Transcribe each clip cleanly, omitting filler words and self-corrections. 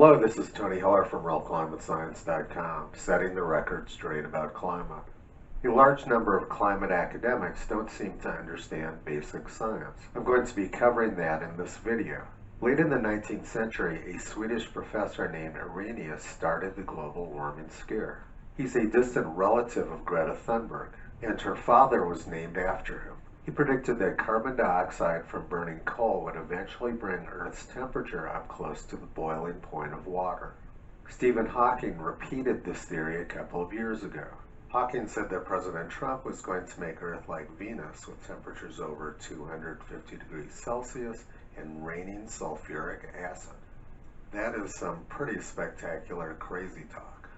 Hello, this is Tony Heller from RealClimateScience.com, setting the record straight about climate. A large number of climate academics don't seem to understand basic science. I'm going to be covering that in this video. Late in the 19th century, a Swedish professor named Arrhenius started the global warming scare. He's a distant relative of Greta Thunberg, and her father was named after him. He predicted that carbon dioxide from burning coal would eventually bring Earth's temperature up close to the boiling point of water. Stephen Hawking repeated this theory a couple of years ago. Hawking said that President Trump was going to make Earth like Venus with temperatures over 250 degrees Celsius and raining sulfuric acid. That is some pretty spectacular crazy talk.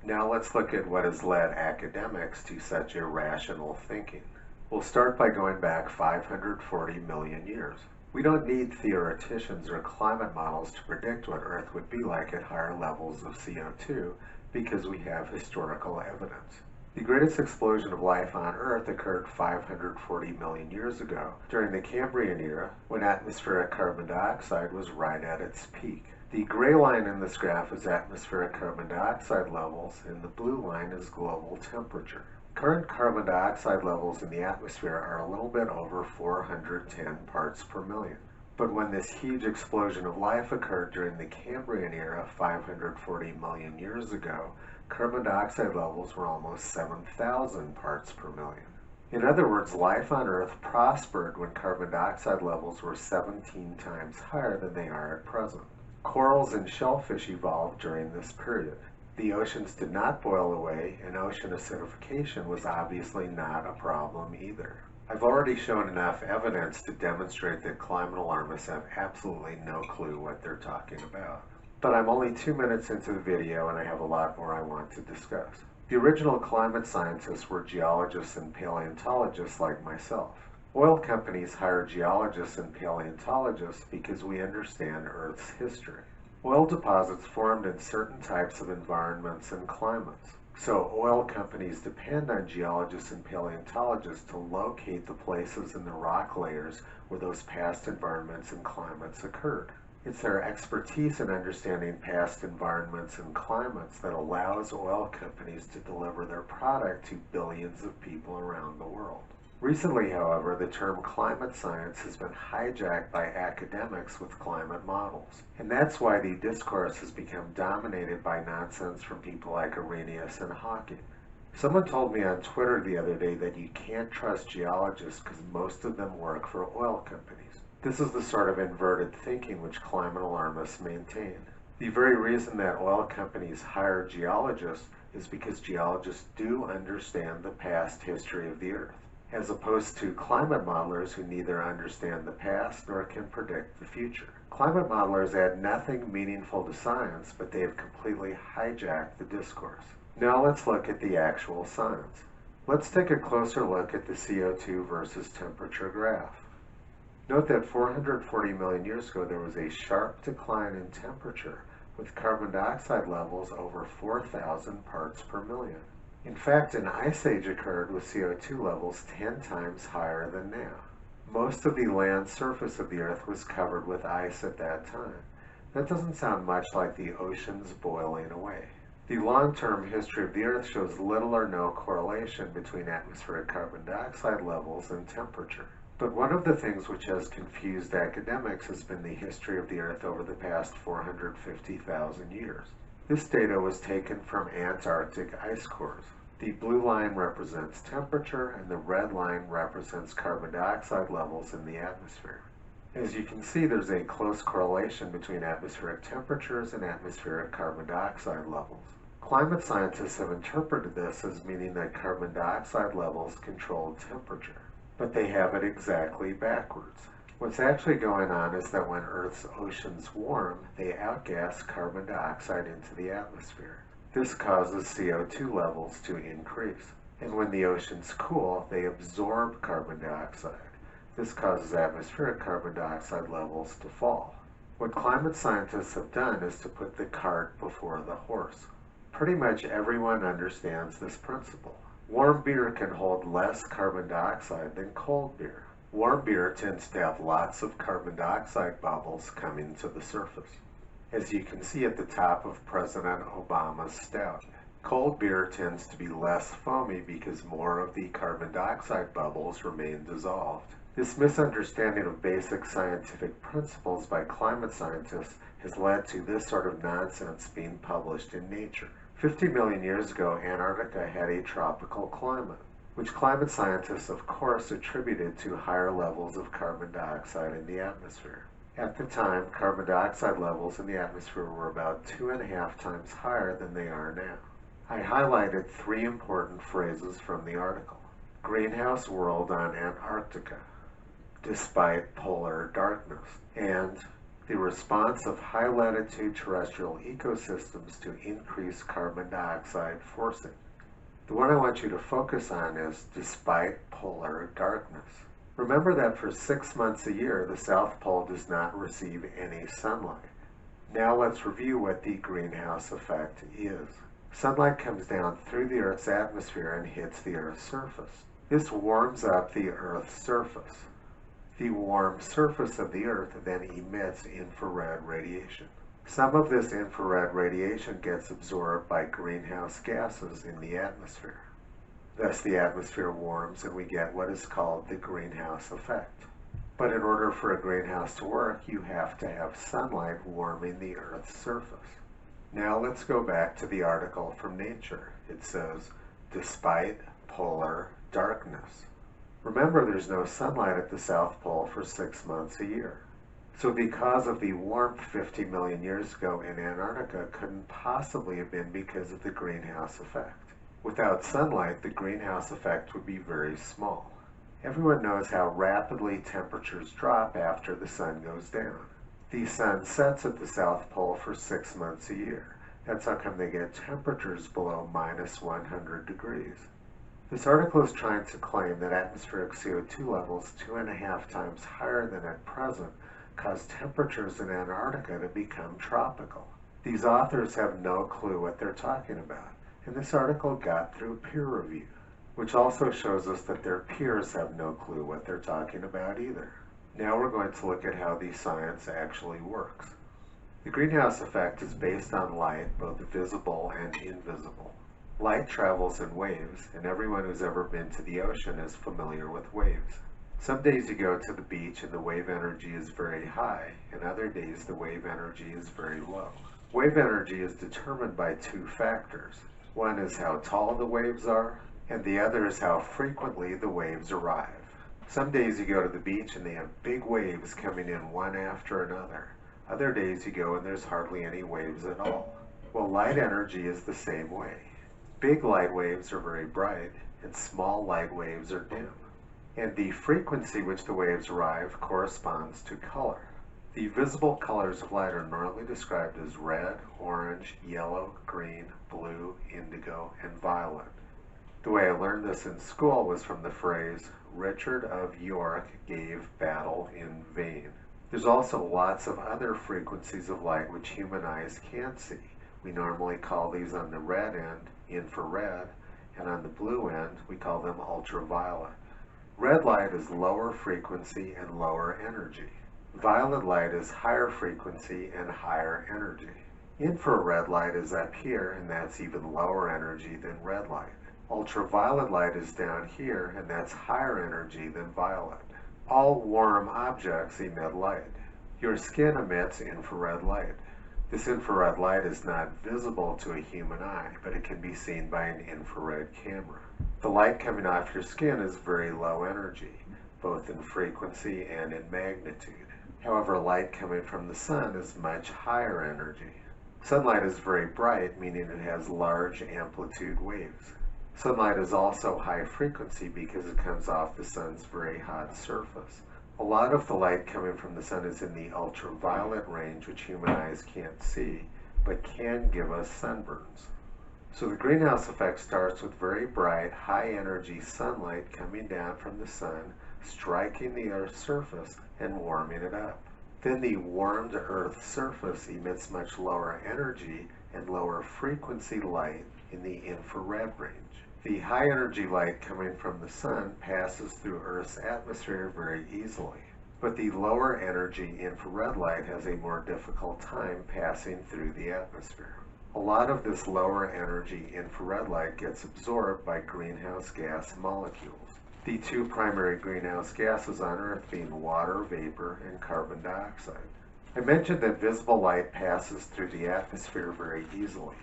Now let's look at what has led academics to such irrational thinking. We'll start by going back 540 million years. We don't need theoreticians or climate models to predict what Earth would be like at higher levels of CO2 because we have historical evidence. The greatest explosion of life on Earth occurred 540 million years ago during the Cambrian era when atmospheric carbon dioxide was right at its peak. The gray line in this graph is atmospheric carbon dioxide levels and the blue line is global temperature. Current carbon dioxide levels in the atmosphere are a little bit over 410 parts per million. But when this huge explosion of life occurred during the Cambrian era 540 million years ago, carbon dioxide levels were almost 7,000 parts per million. In other words, life on Earth prospered when carbon dioxide levels were 17 times higher than they are at present. Corals and shellfish evolved during this period. The oceans did not boil away, and ocean acidification was obviously not a problem either. I've already shown enough evidence to demonstrate that climate alarmists have absolutely no clue what they're talking about. But I'm only 2 minutes into the video and I have a lot more I want to discuss. The original climate scientists were geologists and paleontologists like myself. Oil companies hire geologists and paleontologists because we understand Earth's history. Oil deposits formed in certain types of environments and climates. So oil companies depend on geologists and paleontologists to locate the places in the rock layers where those past environments and climates occurred. It's their expertise in understanding past environments and climates that allows oil companies to deliver their product to billions of people around the world. Recently, however, the term climate science has been hijacked by academics with climate models. And that's why the discourse has become dominated by nonsense from people like Arrhenius and Hawking. Someone told me on Twitter the other day that you can't trust geologists because most of them work for oil companies. This is the sort of inverted thinking which climate alarmists maintain. The very reason that oil companies hire geologists is because geologists do understand the past history of the Earth, as opposed to climate modelers who neither understand the past nor can predict the future. Climate modelers add nothing meaningful to science, but they have completely hijacked the discourse. Now let's look at the actual science. Let's take a closer look at the CO2 versus temperature graph. Note that 440 million years ago there was a sharp decline in temperature with carbon dioxide levels over 4,000 parts per million. In fact, an ice age occurred with CO2 levels 10 times higher than now. Most of the land surface of the Earth was covered with ice at that time. That doesn't sound much like the oceans boiling away. The long-term history of the Earth shows little or no correlation between atmospheric carbon dioxide levels and temperature. But one of the things which has confused academics has been the history of the Earth over the past 450,000 years. This data was taken from Antarctic ice cores. The blue line represents temperature and the red line represents carbon dioxide levels in the atmosphere. As you can see, there's a close correlation between atmospheric temperatures and atmospheric carbon dioxide levels. Climate scientists have interpreted this as meaning that carbon dioxide levels control temperature, but they have it exactly backwards. What's actually going on is that when Earth's oceans warm, they outgas carbon dioxide into the atmosphere. This causes CO2 levels to increase. And when the oceans cool, they absorb carbon dioxide. This causes atmospheric carbon dioxide levels to fall. What climate scientists have done is to put the cart before the horse. Pretty much everyone understands this principle. Warm beer can hold less carbon dioxide than cold beer. Warm beer tends to have lots of carbon dioxide bubbles coming to the surface. as you can see at the top of President Obama's stout. Cold beer tends to be less foamy because more of the carbon dioxide bubbles remain dissolved. This misunderstanding of basic scientific principles by climate scientists has led to this sort of nonsense being published in Nature. 50 million years ago, Antarctica had a tropical climate, which climate scientists of course attributed to higher levels of carbon dioxide in the atmosphere. At the time, carbon dioxide levels in the atmosphere were about 2.5 times higher than they are now. I highlighted 3 important phrases from the article. Greenhouse world on Antarctica, despite polar darkness, and the response of high-latitude terrestrial ecosystems to increased carbon dioxide forcing. The one I want you to focus on is despite polar darkness. Remember that for 6 months a year, the South Pole does not receive any sunlight. Now let's review what the greenhouse effect is. Sunlight comes down through the Earth's atmosphere and hits the Earth's surface. This warms up the Earth's surface. The warm surface of the Earth then emits infrared radiation. Some of this infrared radiation gets absorbed by greenhouse gases in the atmosphere. Thus the atmosphere warms and we get what is called the greenhouse effect. But in order for a greenhouse to work, you have to have sunlight warming the Earth's surface. Now let's go back to the article from Nature. It says, despite polar darkness. Remember, there's no sunlight at the South Pole for 6 months a year. So because of the warmth 50 million years ago in Antarctica couldn't possibly have been because of the greenhouse effect. Without sunlight, the greenhouse effect would be very small. Everyone knows how rapidly temperatures drop after the sun goes down. The sun sets at the South Pole for 6 months a year. That's how come they get temperatures below minus 100 degrees. This article is trying to claim that atmospheric CO2 levels 2.5 times higher than at present cause temperatures in Antarctica to become tropical. These authors have no clue what they're talking about, and this article got through peer review, which also shows us that their peers have no clue what they're talking about either. Now we're going to look at how the science actually works. The greenhouse effect is based on light, both visible and invisible. Light travels in waves, and everyone who's ever been to the ocean is familiar with waves. Some days you go to the beach and the wave energy is very high, and other days the wave energy is very low. Wave energy is determined by 2 factors. One is how tall the waves are, and the other is how frequently the waves arrive. Some days you go to the beach and they have big waves coming in one after another. Other days you go and there's hardly any waves at all. Well, light energy is the same way. Big light waves are very bright, and small light waves are dim. And the frequency which the waves arrive corresponds to color. The visible colors of light are normally described as red, orange, yellow, green, blue, indigo, and violet. The way I learned this in school was from the phrase, Richard of York gave battle in vain. There's also lots of other frequencies of light which human eyes can't see. We normally call these on the red end infrared, and on the blue end we call them ultraviolet. Red light is lower frequency and lower energy. Violet light is higher frequency and higher energy. Infrared light is up here, and that's even lower energy than red light. Ultraviolet light is down here, and that's higher energy than violet. All warm objects emit light. Your skin emits infrared light. This infrared light is not visible to a human eye, but it can be seen by an infrared camera. The light coming off your skin is very low energy, both in frequency and in magnitude. However, light coming from the sun is much higher energy. Sunlight is very bright, meaning it has large amplitude waves. Sunlight is also high frequency because it comes off the sun's very hot surface. A lot of the light coming from the sun is in the ultraviolet range, which human eyes can't see, but can give us sunburns. So the greenhouse effect starts with very bright, high-energy sunlight coming down from the sun, striking the Earth's surface and warming it up. Then the warmed Earth's surface emits much lower energy and lower frequency light in the infrared range. The high-energy light coming from the sun passes through Earth's atmosphere very easily. But the lower energy infrared light has a more difficult time passing through the atmosphere. A lot of this lower energy infrared light gets absorbed by greenhouse gas molecules. The two primary greenhouse gases on Earth being water vapor and carbon dioxide. I mentioned that visible light passes through the atmosphere very easily,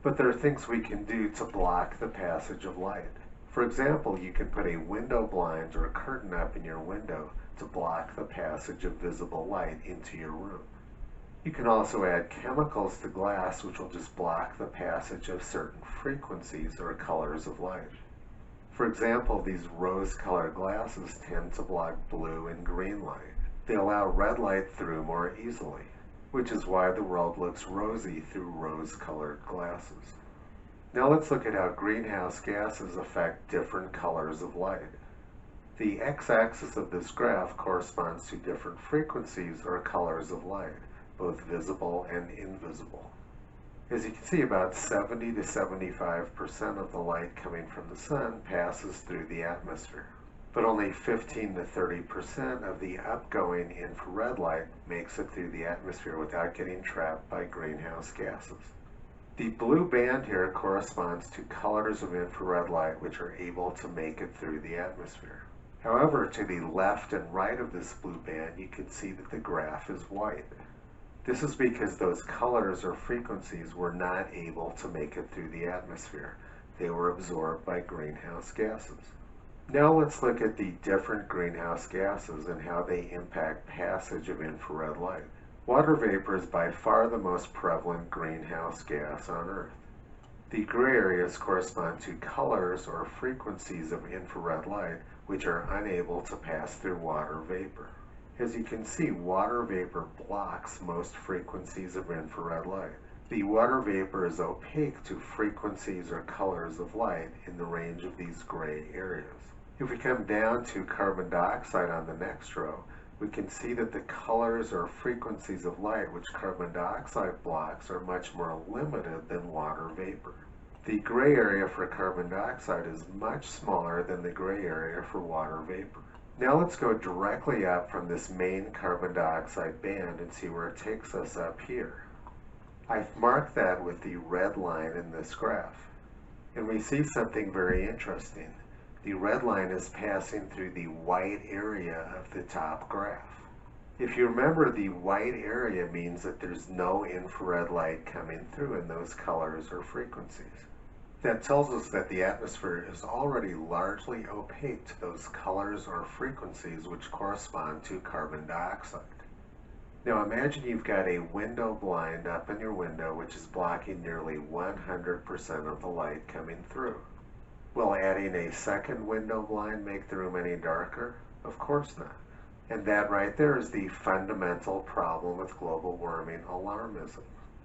but there are things we can do to block the passage of light. For example, you can put a window blind or a curtain up in your window to block the passage of visible light into your room. You can also add chemicals to glass which will just block the passage of certain frequencies or colors of light. For example, these rose-colored glasses tend to block blue and green light. They allow red light through more easily, which is why the world looks rosy through rose-colored glasses. Now let's look at how greenhouse gases affect different colors of light. The x-axis of this graph corresponds to different frequencies or colors of light, both visible and invisible. As you can see, about 70 to 75% of the light coming from the sun passes through the atmosphere, but only 15 to 30% of the upgoing infrared light makes it through the atmosphere without getting trapped by greenhouse gases. The blue band here corresponds to colors of infrared light which are able to make it through the atmosphere. However, to the left and right of this blue band, you can see that the graph is white. This is because those colors or frequencies were not able to make it through the atmosphere. They were absorbed by greenhouse gases. Now let's look at the different greenhouse gases and how they impact passage of infrared light. Water vapor is by far the most prevalent greenhouse gas on Earth. The gray areas correspond to colors or frequencies of infrared light which are unable to pass through water vapor. As you can see, water vapor blocks most frequencies of infrared light. The water vapor is opaque to frequencies or colors of light in the range of these gray areas. If we come down to carbon dioxide on the next row, we can see that the colors or frequencies of light which carbon dioxide blocks are much more limited than water vapor. The gray area for carbon dioxide is much smaller than the gray area for water vapor. Now let's go directly up from this main carbon dioxide band and see where it takes us up here. I've marked that with the red line in this graph. And we see something very interesting. The red line is passing through the white area of the top graph. If you remember, the white area means that there's no infrared light coming through in those colors or frequencies. That tells us that the atmosphere is already largely opaque to those colors or frequencies which correspond to carbon dioxide. Now imagine you've got a window blind up in your window which is blocking nearly 100% of the light coming through. Will adding a second window blind make the room any darker? Of course not. And that right there is the fundamental problem with global warming alarmism.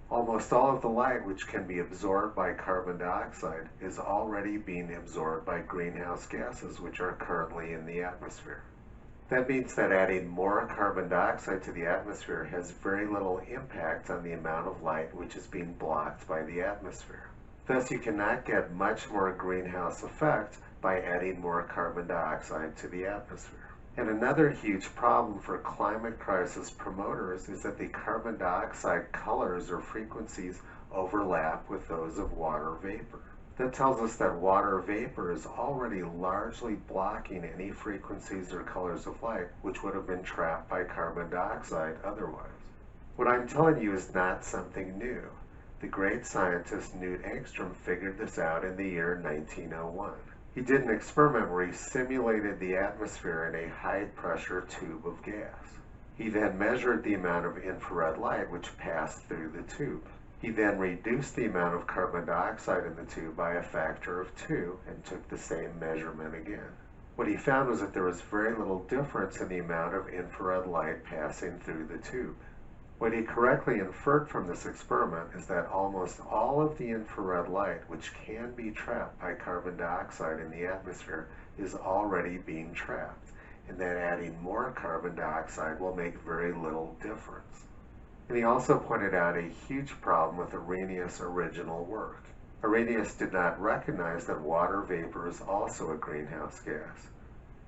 Almost all of the light which can be absorbed by carbon dioxide is already being absorbed by greenhouse gases which are currently in the atmosphere. That means that adding more carbon dioxide to the atmosphere has very little impact on the amount of light which is being blocked by the atmosphere. Thus, you cannot get much more greenhouse effect by adding more carbon dioxide to the atmosphere. And another huge problem for climate crisis promoters is that the carbon dioxide colors or frequencies overlap with those of water vapor. That tells us that water vapor is already largely blocking any frequencies or colors of light which would have been trapped by carbon dioxide otherwise. What I'm telling you is not something new. The great scientist Knut Engström figured this out in the year 1901. He did an experiment where he simulated the atmosphere in a high-pressure tube of gas. He then measured the amount of infrared light which passed through the tube. He then reduced the amount of carbon dioxide in the tube by a factor of 2 and took the same measurement again. What he found was that there was very little difference in the amount of infrared light passing through the tube. What he correctly inferred from this experiment is that almost all of the infrared light which can be trapped by carbon dioxide in the atmosphere is already being trapped, and that adding more carbon dioxide will make very little difference. And he also pointed out a huge problem with Arrhenius' original work. Arrhenius did not recognize that water vapor is also a greenhouse gas.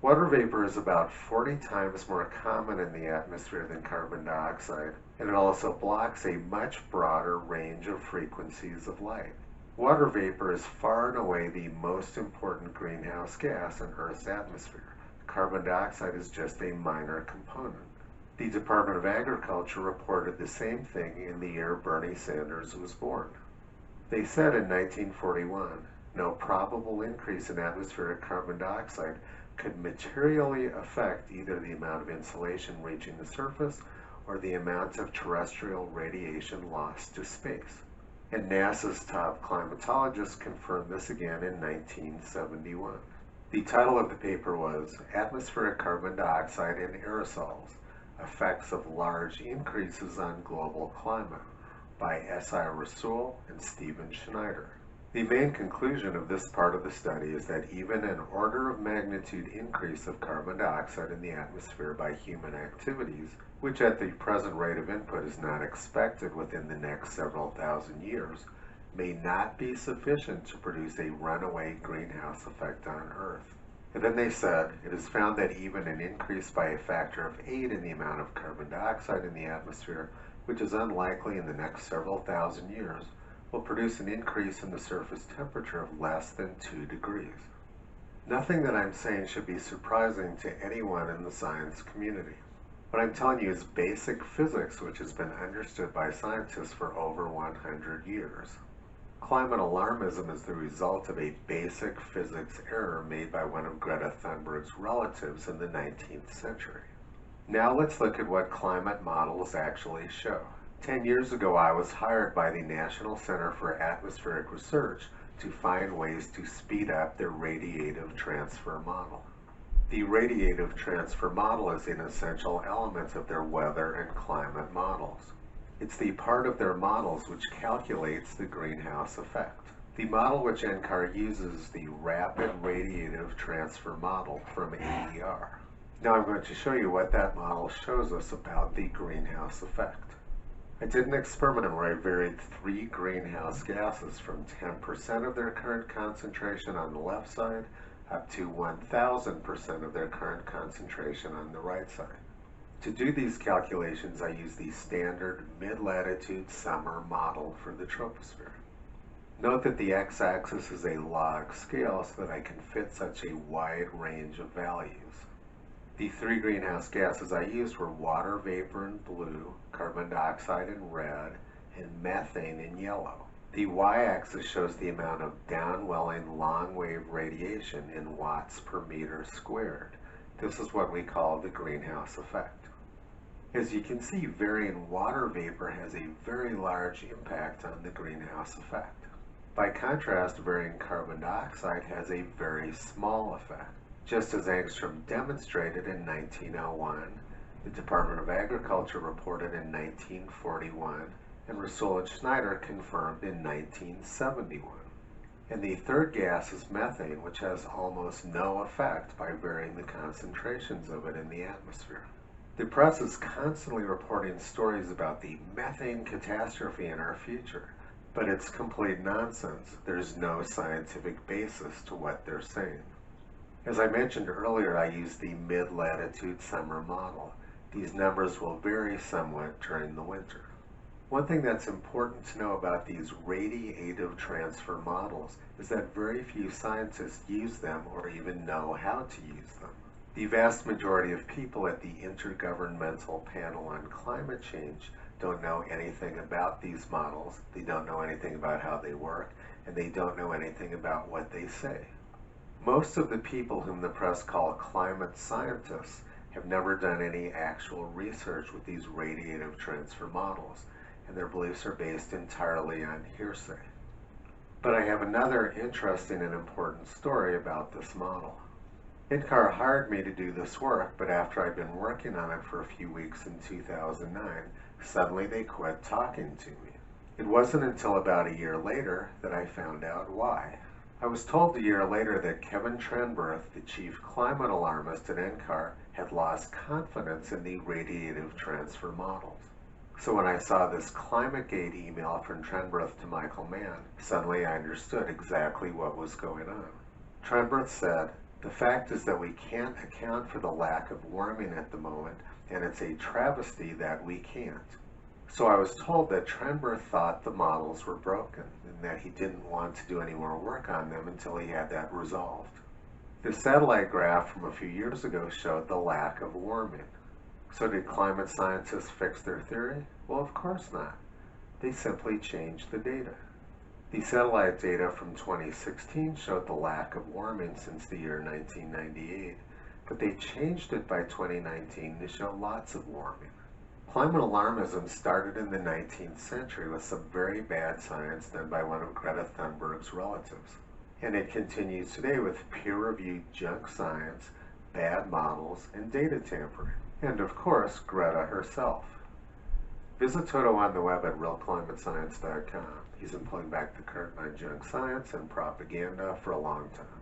Water vapor is about 40 times more common in the atmosphere than carbon dioxide, and it also blocks a much broader range of frequencies of light. Water vapor is far and away the most important greenhouse gas in Earth's atmosphere. Carbon dioxide is just a minor component. The Department of Agriculture reported the same thing in the year Bernie Sanders was born. They said in 1941, no probable increase in atmospheric carbon dioxide could materially affect either the amount of insulation reaching the surface or the amount of terrestrial radiation lost to space. And NASA's top climatologists confirmed this again in 1971. The title of the paper was Atmospheric Carbon Dioxide and Aerosols, Effects of Large Increases on Global Climate by S.I. Rasool and Stephen Schneider. The main conclusion of this part of the study is that even an order of magnitude increase of carbon dioxide in the atmosphere by human activities, which at the present rate of input is not expected within the next several thousand years, may not be sufficient to produce a runaway greenhouse effect on Earth. And then they said, it is found that even an increase by a factor of 8 in the amount of carbon dioxide in the atmosphere, which is unlikely in the next several thousand years, will produce an increase in the surface temperature of less than 2 degrees. Nothing that I'm saying should be surprising to anyone in the science community. What I'm telling you is basic physics, which has been understood by scientists for over 100 years. Climate alarmism is the result of a basic physics error made by one of Greta Thunberg's relatives in the 19th century. Now let's look at what climate models actually show. 10 years ago, I was hired by the National Center for Atmospheric Research to find ways to speed up their radiative transfer model. The radiative transfer model is an essential element of their weather and climate models. It's the part of their models which calculates the greenhouse effect. The model which NCAR uses is the rapid radiative transfer model from AER. Now I'm going to show you what that model shows us about the greenhouse effect. I did an experiment where I varied 3 greenhouse gases from 10% of their current concentration on the left side up to 1000% of their current concentration on the right side. To do these calculations, I use the standard mid-latitude summer model for the troposphere. Note that the x-axis is a log scale so that I can fit such a wide range of values. The 3 greenhouse gases I used were water vapor in blue, carbon dioxide in red, and methane in yellow. The y-axis shows the amount of downwelling long-wave radiation in watts per meter squared. This is what we call the greenhouse effect. As you can see, varying water vapor has a very large impact on the greenhouse effect. By contrast, varying carbon dioxide has a very small effect. Just as Angstrom demonstrated in 1901, the Department of Agriculture reported in 1941, and Rasool and Schneider confirmed in 1971. And the third gas is methane, which has almost no effect by varying the concentrations of it in the atmosphere. The press is constantly reporting stories about the methane catastrophe in our future, but it's complete nonsense. There's no scientific basis to what they're saying. As I mentioned earlier, I used the mid-latitude summer model. These numbers will vary somewhat during the winter. One thing that's important to know about these radiative transfer models is that very few scientists use them or even know how to use them. The vast majority of people at the Intergovernmental Panel on Climate Change don't know anything about these models, they don't know anything about how they work, and they don't know anything about what they say. Most of the people whom the press call climate scientists have never done any actual research with these radiative transfer models, and their beliefs are based entirely on hearsay. But I have another interesting and important story about this model. NCAR hired me to do this work, but after I'd been working on it for a few weeks in 2009, suddenly they quit talking to me. It wasn't until about a year later that I found out why. I was told a year later that Kevin Trenberth, the chief climate alarmist at NCAR, had lost confidence in the radiative transfer models. So when I saw this ClimateGate email from Trenberth to Michael Mann, suddenly I understood exactly what was going on. Trenberth said, The fact is that we can't account for the lack of warming at the moment, and it's a travesty that we can't. So I was told that Trenberth thought the models were broken and that he didn't want to do any more work on them until he had that resolved. The satellite graph from a few years ago showed the lack of warming. So did climate scientists fix their theory? Well, of course not. They simply changed the data. The satellite data from 2016 showed the lack of warming since the year 1998, but they changed it by 2019 to show lots of warming. Climate alarmism started in the 19th century with some very bad science done by one of Greta Thunberg's relatives. And it continues today with peer-reviewed junk science, bad models, and data tampering. And of course, Greta herself. Visit Toto on the web at realclimatescience.com. He's been pulling back the curtain on junk science and propaganda for a long time.